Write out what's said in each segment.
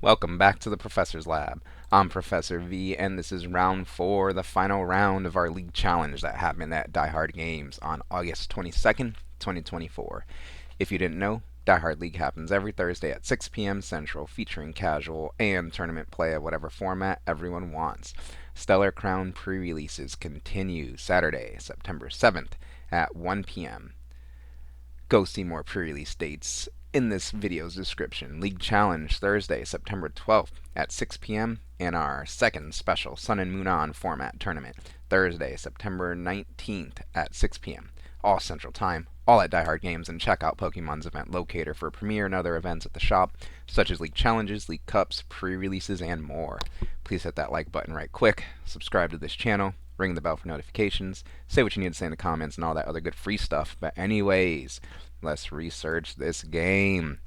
Welcome back to the Professor's Lab. I'm Professor V, and this is round 4, the final round of our league challenge that happened at Die Hard Games on August 22nd, 2024. If you didn't know, Die Hard League happens every Thursday at 6 p.m. Central, featuring casual and tournament play of whatever format everyone wants. Stellar Crown pre-releases continue Saturday, September 7th at 1 p.m. Go see more pre-release dates in this video's description. League Challenge Thursday, September 12th at 6 p.m. and our second special Sun and Moon On format tournament Thursday, September 19th at 6 p.m. all Central Time, all at Die Hard Games, and check out Pokemon's event locator for premiere and other events at the shop, such as League Challenges, League Cups, pre-releases, and more. Please hit that like button right quick, subscribe to this channel, ring the bell for notifications, say what you need to say in the comments, and all that other good free stuff. But anyways, let's research this game.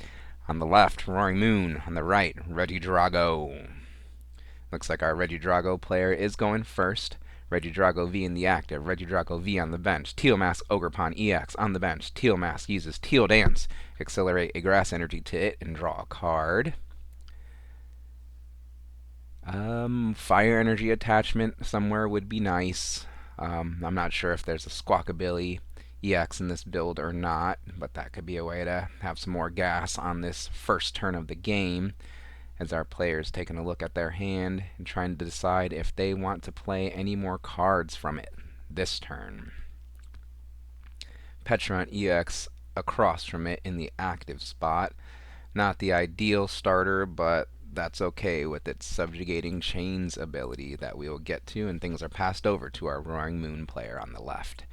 On the left, Roaring Moon. On the right, Regidrago. Looks like our Regidrago player is going first. Regidrago V in the active. Regidrago V on the bench. Teal Mask Ogerpon EX on the bench. Teal Mask uses Teal Dance. Accelerate a grass energy to it and draw a card. Fire energy attachment somewhere would be nice. I'm not sure if there's a Squawkabilly EX in this build or not, but that could be a way to have some more gas on this first turn of the game, as our players taking a look at their hand and trying to decide if they want to play any more cards from it this turn. Petron EX across from it in the active spot. Not the ideal starter, but that's okay with its subjugating chains ability that we will get to, and things are passed over to our Roaring Moon player on the left.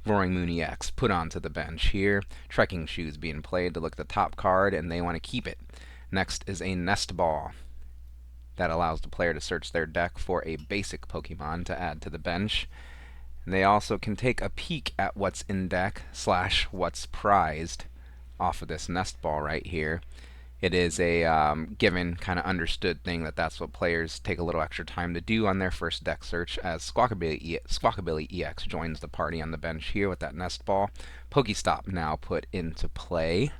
Roaring Moon EX put onto the bench here. Trekking Shoes being played to look at the top card, and they want to keep it. Next is a Nest Ball that allows the player to search their deck for a basic Pokemon to add to the bench. And they also can take a peek at what's in deck / what's prized off of this Nest Ball right here. It is a given, kind of understood thing that that's what players take a little extra time to do on their first deck search, as Squawkabilly EX joins the party on the bench here with that Nest Ball. Pokestop now put into play.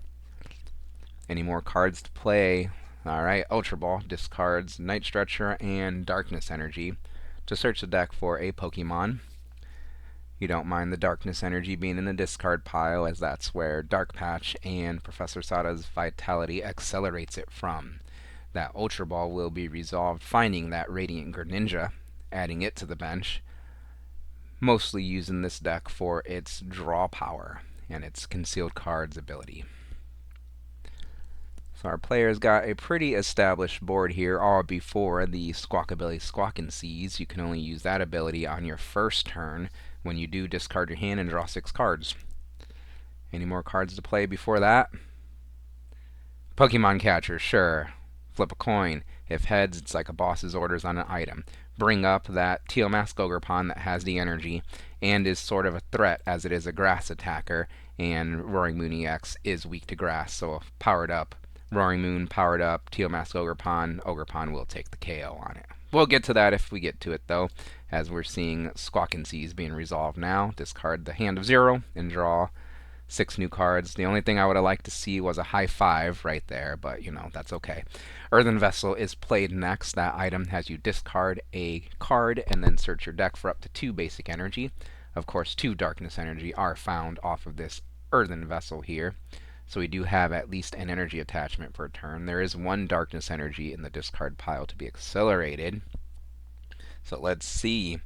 Any more cards to play? Alright, Ultra Ball discards Night Stretcher and Darkness Energy to search the deck for a Pokemon. You don't mind the Darkness Energy being in the discard pile, as that's where Dark Patch and Professor Sada's Vitality accelerates it from. That Ultra Ball will be resolved finding that Radiant Greninja, adding it to the bench, mostly using this deck for its draw power and its concealed cards ability. So our players got a pretty established board here, all before the Squawkabilly Squawkin' Seas. You can only use that ability on your first turn when you do discard your hand and draw 6 cards. Any more cards to play before that? Pokemon Catcher, sure. Flip a coin. If heads, it's like a boss's orders on an item. Bring up that Teal Mask Ogerpon that has the energy and is sort of a threat, as it is a grass attacker, and Roaring Moon EX is weak to grass, so powered up Roaring Moon, powered up Teal Mask Ogerpon will take the KO on it. We'll get to that if we get to it, though, as we're seeing Squawkin' Seas being resolved now. Discard the Hand of Zero and draw 6 new cards. The only thing I would have liked to see was a high 5 right there, but, that's okay. Earthen Vessel is played next. That item has you discard a card and then search your deck for up to 2 basic energy. Of course, 2 darkness energy are found off of this Earthen Vessel here. So we do have at least an energy attachment per turn. There is 1 darkness energy in the discard pile to be accelerated. So let's see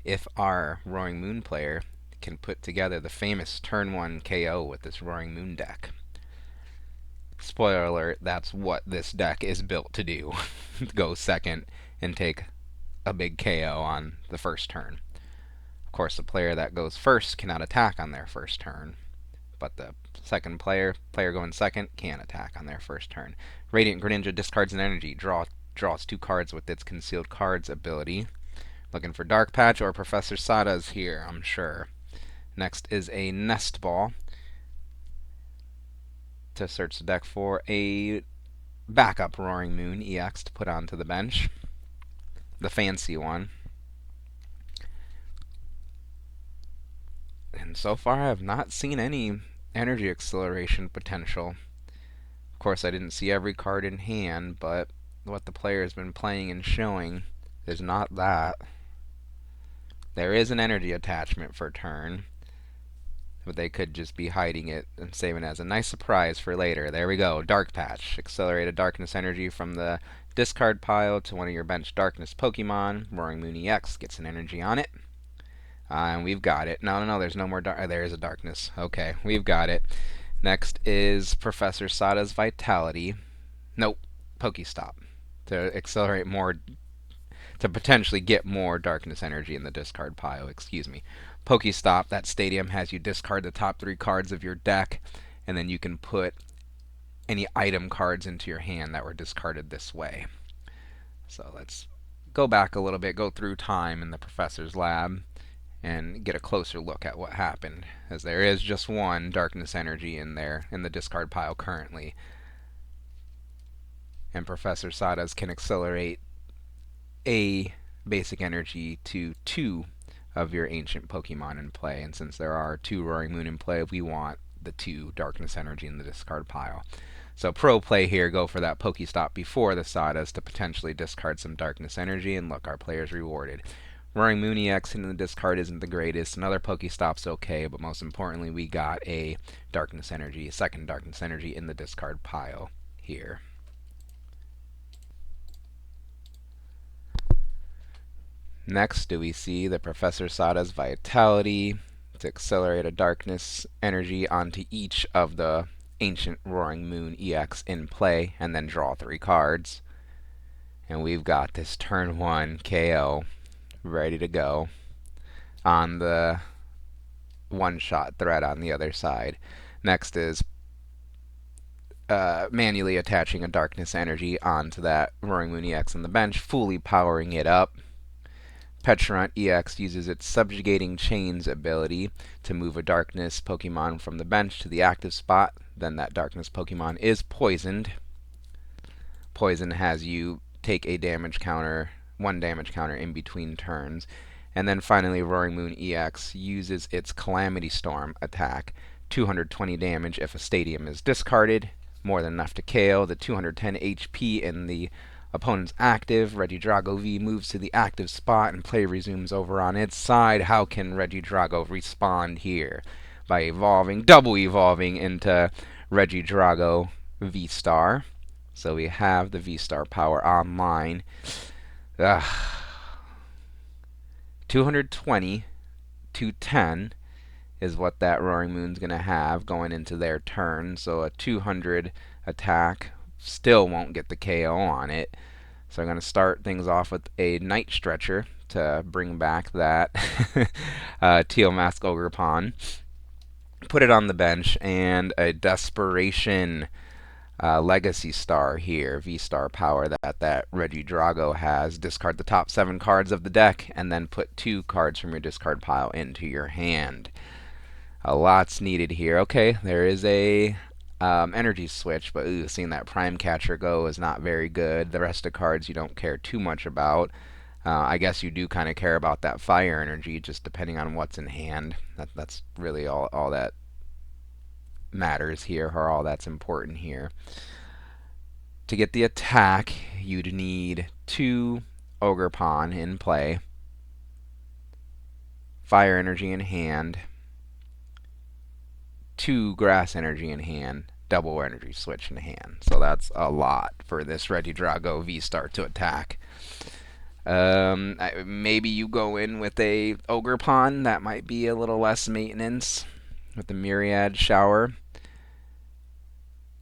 if our Roaring Moon player can put together the famous turn 1 KO with this Roaring Moon deck. Spoiler alert, that's what this deck is built to do. Go second and take a big KO on the first turn. Of course, the player that goes first cannot attack on their first turn, but the second player going second, can attack on their first turn. Radiant Greninja discards an energy, draws 2 cards with its concealed cards ability. Looking for Dark Patch or Professor Sada's here, I'm sure. Next is a Nest Ball to search the deck for a backup Roaring Moon EX to put onto the bench. The fancy one. And so far I have not seen any energy acceleration potential. Of course, I didn't see every card in hand, but what the player has been playing and showing is not that. There is an energy attachment for turn, but they could just be hiding it and saving it as a nice surprise for later. There we go. Dark Patch. Accelerate a darkness energy from the discard pile to one of your bench darkness Pokemon. Roaring Moon EX gets an energy on it. And we've got it. No, there's no more dark. There is a darkness. Okay, we've got it. Next is Professor Sada's Vitality. Nope, Pokestop. To accelerate more, to potentially get more darkness energy in the discard pile, excuse me. Pokestop, that stadium has you discard the top 3 cards of your deck, and then you can put any item cards into your hand that were discarded this way. So let's go back a little bit, go through time in the professor's lab, and get a closer look at what happened, as there is just one darkness energy in there in the discard pile currently. And Professor Sada's can accelerate a basic energy to 2 of your ancient Pokemon in play, and since there are 2 Roaring Moon in play, we want the 2 darkness energy in the discard pile. So pro play here, go for that Pokestop before the Sadas to potentially discard some darkness energy, and look, our player's rewarded. Roaring Moon EX into the discard isn't the greatest. Another Pokestop's okay, but most importantly, we got a darkness energy, a second darkness energy in the discard pile here. Next, do we see the Professor Sada's Vitality to accelerate a darkness energy onto each of the ancient Roaring Moon EX in play, and then draw 3 cards. And we've got this turn 1 KO ready to go on the one-shot threat on the other side. Next is manually attaching a darkness energy onto that Roaring Moon EX on the bench, fully powering it up. Petrant EX uses its Subjugating Chains ability to move a darkness Pokemon from the bench to the active spot. Then that darkness Pokemon is poisoned. Poison has you take a damage counter, 1 damage counter in between turns. And then finally, Roaring Moon EX uses its Calamity Storm attack, 220 damage if a stadium is discarded, more than enough to KO the 210 HP in the opponent's active. Regidrago V moves to the active spot and play resumes over on its side. How can Regidrago respond here? By evolving, double evolving into Regidrago V-Star. So we have the V-Star power online. 220, 210 is what that Roaring Moon's going to have going into their turn. So a 200 attack still won't get the KO on it. So I'm going to start things off with a Night Stretcher to bring back that Teal Mask Ogerpon. Put it on the bench, and a Desperation Legacy Star here, V-Star power that Regidrago has. Discard the top 7 cards of the deck, and then put 2 cards from your discard pile into your hand. A lot's needed here. Okay, there is a energy switch, but seeing that Prime Catcher go is not very good. The rest of the cards you don't care too much about. I guess you do kind of care about that fire energy, just depending on what's in hand. That's really all that matters here, or all that's important here. To get the attack, you'd need 2 Ogerpon in play, fire energy in hand, 2 grass energy in hand, double energy switch in hand. So that's a lot for this Regidrago V-Star to attack. Maybe you go in with a Ogerpon. That might be a little less maintenance with the Myriad Shower.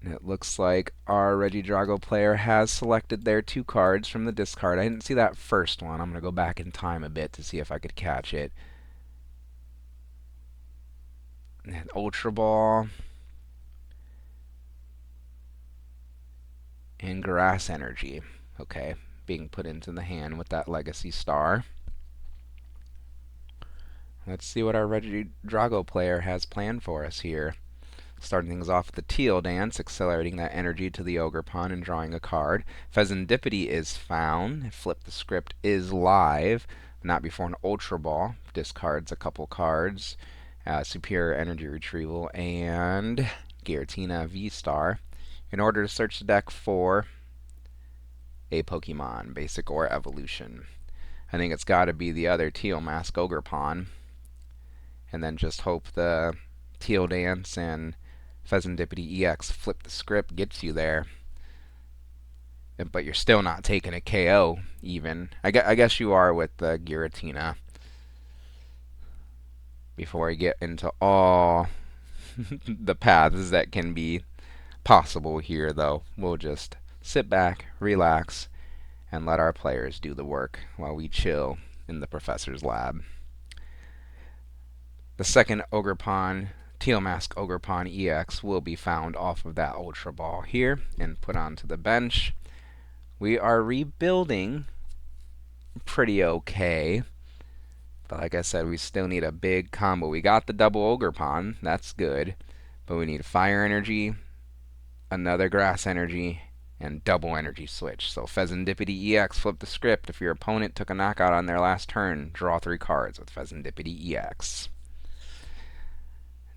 It looks like our Regidrago player has selected their 2 cards from the discard. I didn't see that first one. I'm going to go back in time a bit to see if I could catch it. And Ultra Ball. And Grass Energy. Okay, being put into the hand with that Legacy Star. Let's see what our Regidrago player has planned for us here. Starting things off with the Teal Dance, accelerating that energy to the Ogerpon and drawing a card. Pheasantipity is found. Flip the Script is live. Not before an Ultra Ball. Discards a couple cards. Superior Energy Retrieval and Giratina V-Star. In order to search the deck for a Pokemon, basic or evolution. I think it's got to be the other Teal Mask Ogerpon, and then just hope the Teal Dance and Pheasantipity EX flip the script gets you there. But you're still not taking a KO, even. I guess you are with the Giratina. Before we get into all the paths that can be possible here, though, we'll just sit back, relax, and let our players do the work while we chill in the professor's lab. The second Ogerpon, Teal Mask Ogerpon EX, will be found off of that Ultra Ball here and put onto the bench. We are rebuilding pretty okay. But like I said, we still need a big combo. We got the double Ogerpon, that's good. But we need Fire Energy, another Grass Energy, and double Energy Switch. So Pheasantipity EX, flip the script. If your opponent took a knockout on their last turn, draw 3 cards with Pheasantipity EX.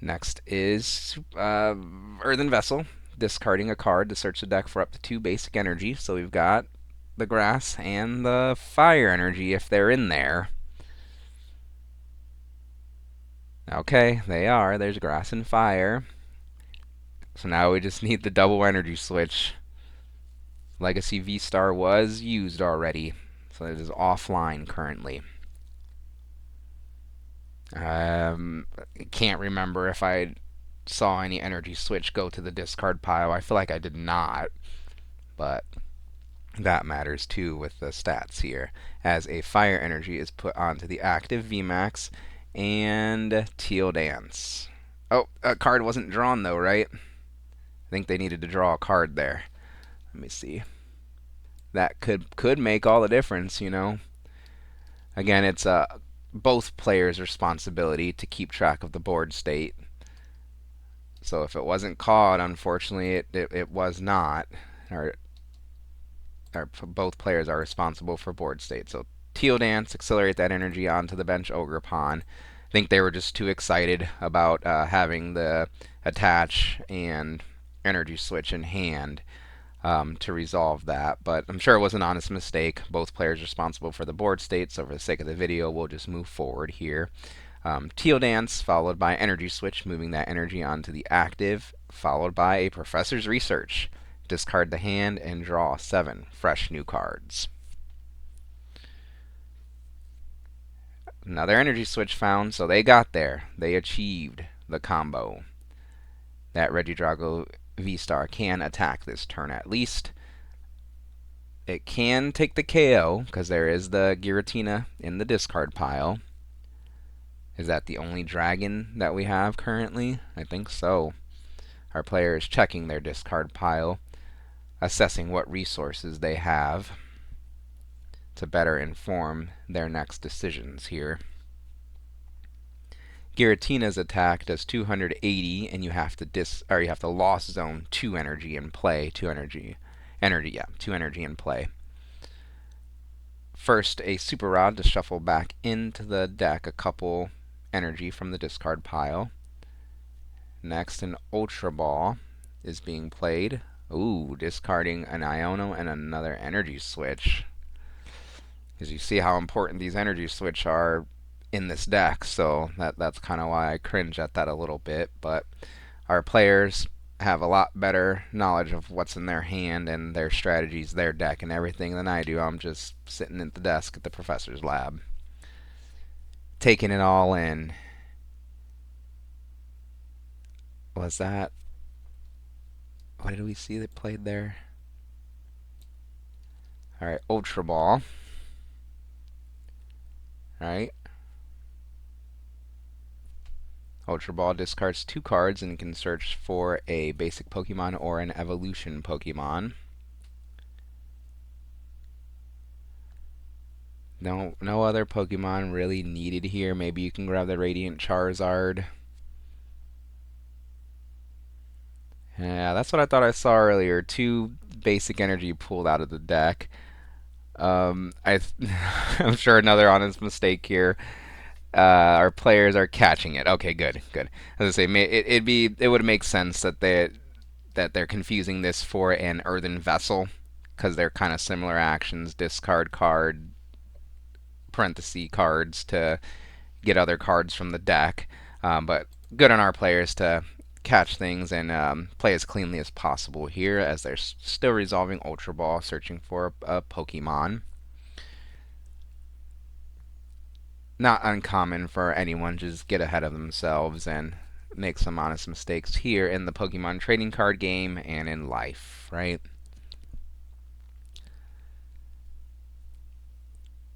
Next is Earthen Vessel, discarding a card to search the deck for up to 2 basic energy. So we've got the Grass and the Fire Energy if they're in there. Okay, they are. There's Grass and Fire. So now we just need the double Energy Switch. Legacy V-Star was used already, so it is offline currently. Can't remember if I saw any Energy Switch go to the discard pile. I feel like I did not, but that matters too with the stats here, as a Fire Energy is put onto the active VMAX and Teal Dance. Oh, a card wasn't drawn though, right? I think they needed to draw a card there. Let me see. That could make all the difference, you know. Again, it's both players' responsibility to keep track of the board state. So if it wasn't caught, unfortunately, it was not. Or both players are responsible for board state. So Teal Dance, accelerate that energy onto the bench Ogerpon. I think they were just too excited about having the attach and energy switch in hand to resolve that. But I'm sure it was an honest mistake. Both players responsible for the board state, so for the sake of the video, we'll just move forward here. Teal Dance, followed by Energy Switch, moving that energy onto the active, followed by a Professor's Research. Discard the hand and draw 7 fresh new cards. Another Energy Switch found, so they got there. They achieved the combo. That Regidrago V-Star can attack this turn at least. It can take the KO, because there is the Giratina in the discard pile. Is that the only dragon that we have currently? I think so. Our player is checking their discard pile, assessing what resources they have to better inform their next decisions here. Giratina's attack does 280, and you have to loss zone 2 energy in play. 2 energy in play. First, a Super Rod to shuffle back into the deck a couple energy from the discard pile. Next, an Ultra Ball is being played. Ooh, discarding an Iono and another Energy Switch. As you see how important these Energy Switch are in this deck, so that's kind of why I cringe at that a little bit. But our players have a lot better knowledge of what's in their hand and their strategies, their deck, and everything than I do. I'm just sitting at the desk at the professor's lab, taking it all in. Was that... what did we see that played there? Alright, Ultra Ball. Alright. Ultra Ball discards 2 cards and can search for a basic Pokemon or an evolution Pokemon. No other Pokemon really needed here. Maybe you can grab the Radiant Charizard. Yeah, that's what I thought I saw earlier. 2 basic energy pulled out of the deck. I'm sure another honest mistake here. Our players are catching it. Okay, good. As I say, it would make sense that they're confusing this for an Earthen Vessel, because they're kind of similar actions. Discard card, parenthesis cards to get other cards from the deck. But good on our players to catch things and play as cleanly as possible here as they're still resolving Ultra Ball, searching for a Pokemon. Not uncommon for anyone to just get ahead of themselves and make some honest mistakes here in the Pokemon trading card game and in life, right?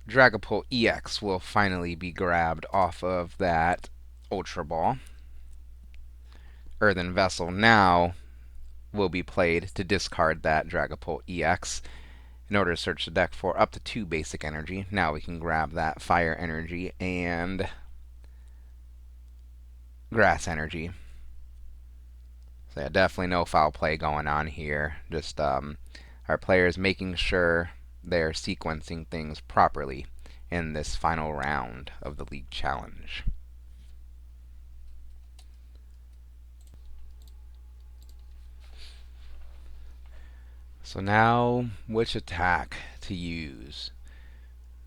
Dragapult EX will finally be grabbed off of that Ultra Ball. Earthen Vessel now will be played to discard that Dragapult EX in order to search the deck for up to 2 basic energy. Now we can grab that fire energy and grass energy. So yeah, definitely no foul play going on here. Just our players making sure they're sequencing things properly in this final round of the League Challenge. So now, which attack to use?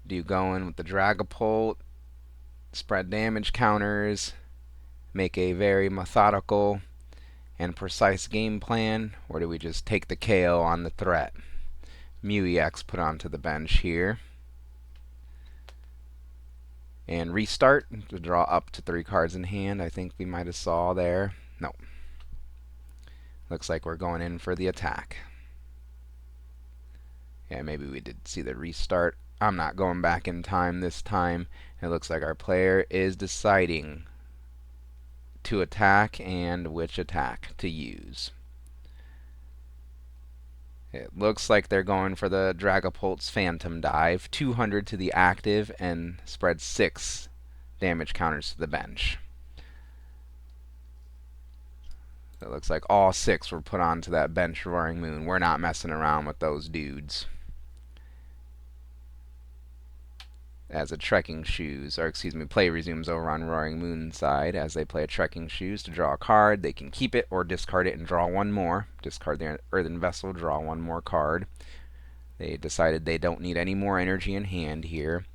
Do you go in with the Dragapult, spread damage counters, make a very methodical and precise game plan, or do we just take the KO on the threat? Mew EX put onto the bench here. And restart to draw up to 3 cards in hand. I think we might have saw there. No. Looks like we're going in for the attack. Yeah, maybe we did see the restart. I'm not going back in time this time. It looks like our player is deciding to attack and which attack to use. It looks like they're going for the Dragapult's Phantom Dive. 200 to the active and spread 6 damage counters to the bench. It looks like all 6 were put onto that bench Roaring Moon. We're not messing around with those dudes. As a Trekking Shoes, or excuse me, play resumes over on Roaring Moon's side. As they play a Trekking Shoes to draw a card, they can keep it or discard it and draw one more. Discard the Earthen Vessel, draw one more card. They decided they don't need any more energy in hand here.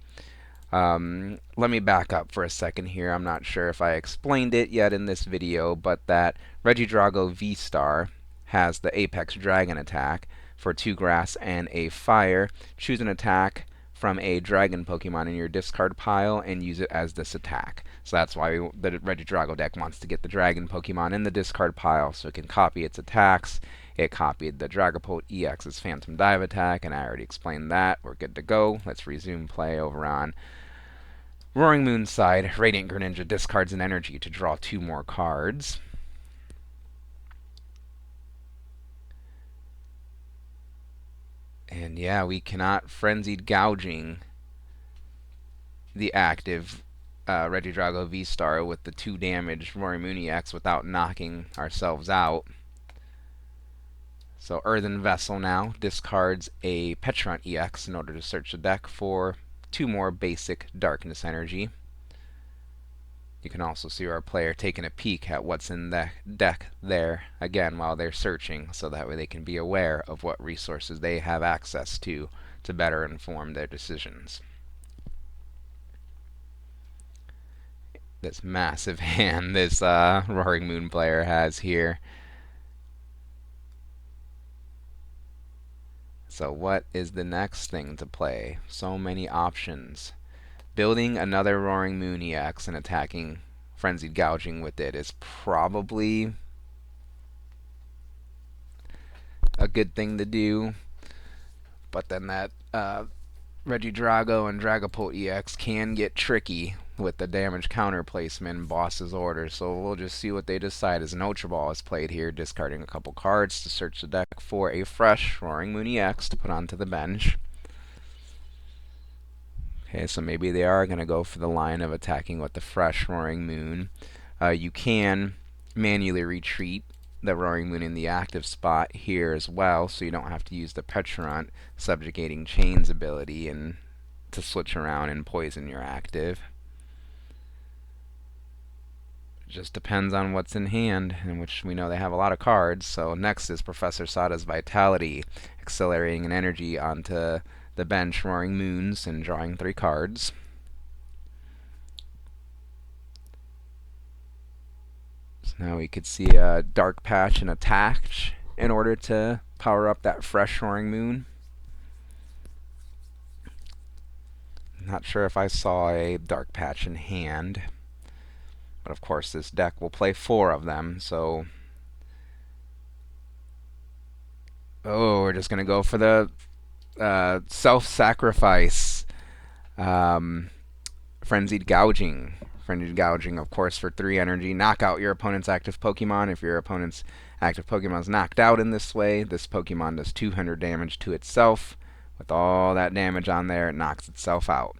Let me back up for a second here. I'm not sure if I explained it yet in this video, but that Regidrago V-Star has the Apex Dragon attack for 2 grass and a fire. Choose an attack from a dragon Pokemon in your discard pile and use it as this attack. So that's why the Regidrago deck wants to get the dragon Pokemon in the discard pile so it can copy its attacks. It copied the Dragapult EX's Phantom Dive attack, and I already explained that. We're good to go. Let's resume play over on Roaring Moon's side. Radiant Greninja discards an energy to draw 2 more cards. And yeah, we cannot Frenzied Gouging the active Regidrago V-Star with the 2 damage Roaring Moon EX without knocking ourselves out. So Earthen Vessel now discards a Petron EX in order to search the deck for 2 more basic Darkness energy. You can also see our player taking a peek at what's in the deck there, again, while they're searching, so that way they can be aware of what resources they have access to better inform their decisions. This massive hand this Roaring Moon player has here. So what is the next thing to play? So many options. Building another Roaring Moon EX and attacking Frenzied Gouging with it is probably a good thing to do. But then that Regidrago and Dragapult EX can get tricky with the damage counter placement and boss's orders. So we'll just see what they decide as an Ultra Ball is played here, discarding a couple cards to search the deck for a fresh Roaring Moon EX to put onto the bench. Okay, so maybe they are going to go for the line of attacking with the fresh Roaring Moon. You can manually retreat the Roaring Moon in the active spot here as well, so you don't have to use the Petrant Subjugating Chains ability and to switch around and poison your active. Just depends on what's in hand, in which we know they have a lot of cards. So next is Professor Sada's Vitality, accelerating an energy onto the bench, Roaring Moons, and drawing 3 cards. So now we could see a Dark Patch and Attach in order to power up that fresh Roaring Moon. Not sure if I saw a Dark Patch in hand. But of course this deck will play 4 of them, so... Oh, we're just going to go for the self-sacrifice. Frenzied Gouging. Frenzied Gouging, of course, for 3 energy. Knock out your opponent's active Pokemon. If your opponent's active Pokemon is knocked out in this way, this Pokemon does 200 damage to itself. With all that damage on there, it knocks itself out.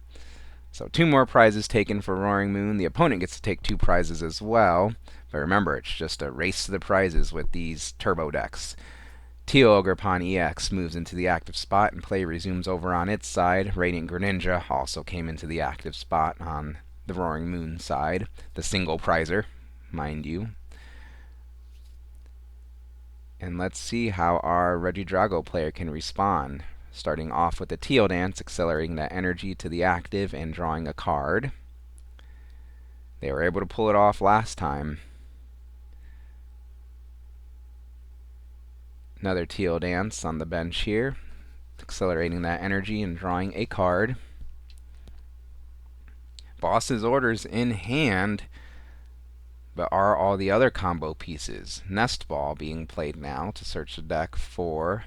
So 2 more prizes taken for Roaring Moon. The opponent gets to take 2 prizes as well. But remember, it's just a race to the prizes with these turbo decks. Teal Ogerpon EX moves into the active spot and play resumes over on its side. Radiant Greninja also came into the active spot on the Roaring Moon side. The single prizer, mind you. And let's see how our Regidrago player can respond. Starting off with the Teal Dance, accelerating that energy to the active and drawing a card. They were able to pull it off last time. Another Teal Dance on the bench here, accelerating that energy and drawing a card. Boss's Orders in hand, but are all the other combo pieces. Nest Ball being played now to search the deck for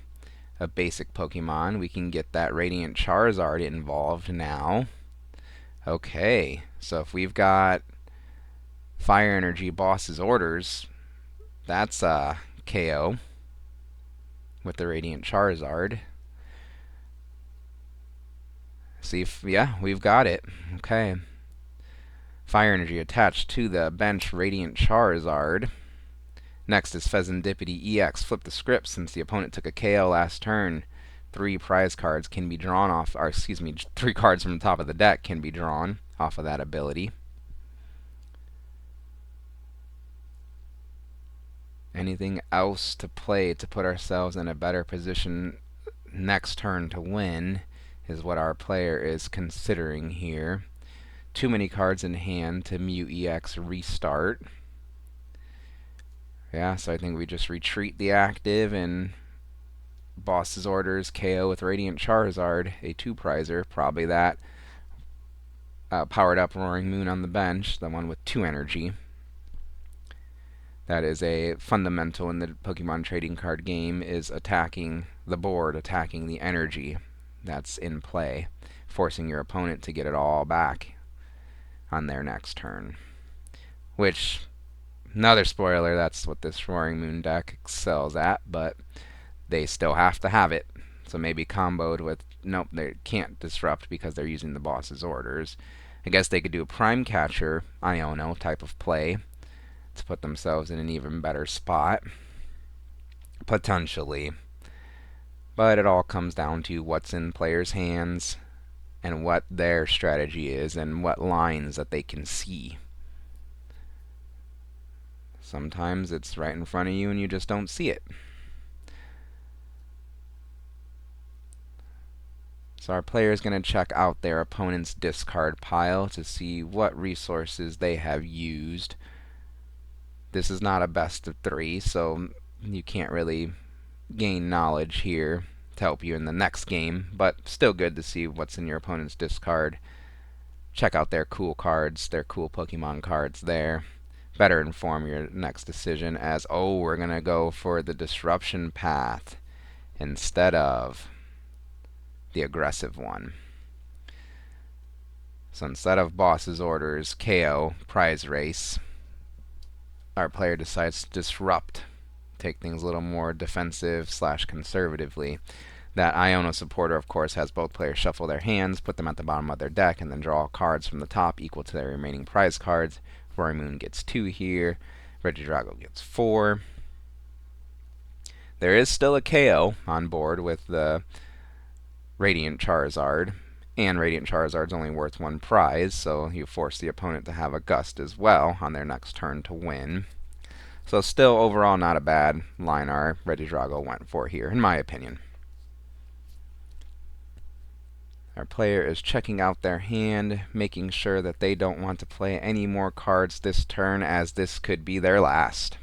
a basic Pokemon. We can get that Radiant Charizard involved now. Okay, so if we've got Fire Energy Boss's Orders, that's a KO with the Radiant Charizard. See if, yeah, we've got it. Okay. Fire Energy attached to the bench Radiant Charizard. Next is Pheasantipity EX. Flip the script. Since the opponent took a KO last turn, 3 prize cards can be drawn off, or excuse me, 3 cards from the top of the deck can be drawn off of that ability. Anything else to play to put ourselves in a better position next turn to win is what our player is considering here. Too many cards in hand to Mew EX restart. Yeah, so I think we just retreat the active and Boss's Orders KO with Radiant Charizard, a 2-prizer, probably that powered up Roaring Moon on the bench, the one with 2 energy. That is a fundamental in the Pokemon trading card game, is attacking the board, attacking the energy that's in play, forcing your opponent to get it all back on their next turn. Which, another spoiler, that's what this Roaring Moon deck excels at, but they still have to have it. So maybe comboed with, nope, they can't disrupt because they're using the Boss's Orders. I guess they could do a Prime Catcher, Iono type of play to put themselves in an even better spot. Potentially. But it all comes down to what's in players' hands and what their strategy is and what lines that they can see. Sometimes it's right in front of you and you just don't see it. So our player is going to check out their opponent's discard pile to see what resources they have used. This is not a best of 3, so you can't really gain knowledge here to help you in the next game, but still good to see what's in your opponent's discard. Check out their cool cards, their cool Pokemon cards there. Better inform your next decision as, oh, we're going to go for the disruption path instead of the aggressive one. So instead of Boss's Orders, KO, prize race, our player decides to disrupt, take things a little more defensive / conservatively. That Iono supporter, of course, has both players shuffle their hands, put them at the bottom of their deck, and then draw cards from the top equal to their remaining prize cards. Roaring Moon gets 2 here. Regidrago gets 4. There is still a KO on board with the Radiant Charizard. And Radiant Charizard's only worth 1 prize, so you force the opponent to have a Gust as well on their next turn to win. So still overall not a bad line our Regidrago went for here, in my opinion. Our player is checking out their hand, making sure that they don't want to play any more cards this turn, as this could be their last.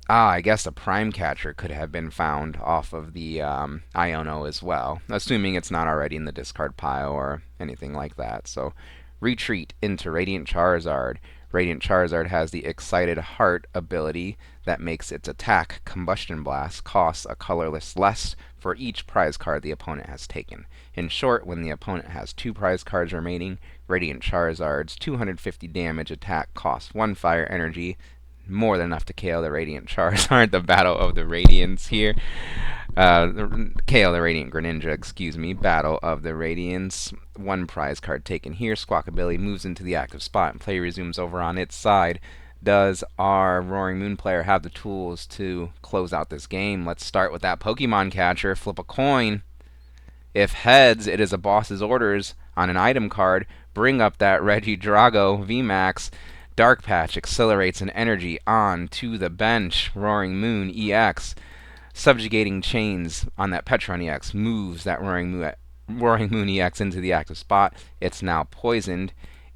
I guess a Prime Catcher could have been found off of the Iono as well, assuming it's not already in the discard pile or anything like that. So, retreat into Radiant Charizard. Radiant Charizard has the Excited Heart ability that makes its attack, Combustion Blast, costs a colorless less for each prize card the opponent has taken. In short, when the opponent has 2 prize cards remaining, Radiant Charizard's 250 damage attack costs 1 fire energy, more than enough to KO the Radiant Charizard, the Battle of the Radiants here. KO the Radiant Greninja, excuse me. Battle of the Radiants. 1 prize card taken here. Squawkabilly moves into the active spot and play resumes over on its side. Does our Roaring Moon player have the tools to close out this game? Let's start with that Pokemon catcher. Flip a coin. If heads, it is a boss's orders on an item card. Bring up that Regidrago VMAX. Dark Patch accelerates an energy on to the bench. Roaring Moon EX. Subjugating Chains on that Petron EX moves that Roaring Moon EX into the active spot. It's now poisoned.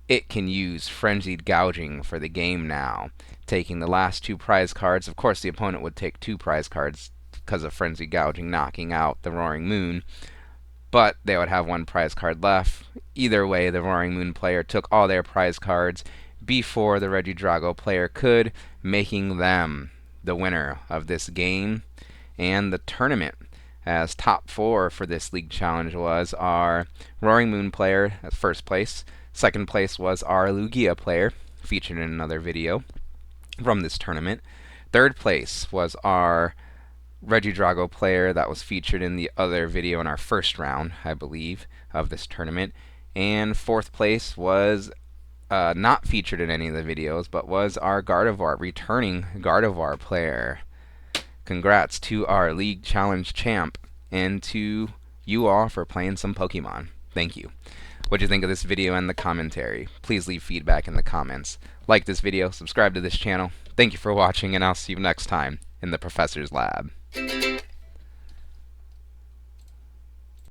It can use Frenzied Gouging for the game now. Taking the last 2 prize cards. Of course, the opponent would take 2 prize cards because of Frenzied Gouging knocking out the Roaring Moon, but they would have 1 prize card left. Either way, the Roaring Moon player took all their prize cards before the Regidrago player could, making them the winner of this game and the tournament. As top 4 for this league challenge was our Roaring Moon player at first place. Second place was our Lugia player, featured in another video from this tournament. Third place was our Regidrago player that was featured in the other video in our first round, I believe, of this tournament. And fourth place was not featured in any of the videos, but was our Gardevoir, returning Gardevoir player. Congrats to our League Challenge champ, and to you all for playing some Pokemon. Thank you. What do you think of this video and the commentary? Please leave feedback in the comments. Like this video, subscribe to this channel. Thank you for watching, and I'll see you next time in the Professor's Lab.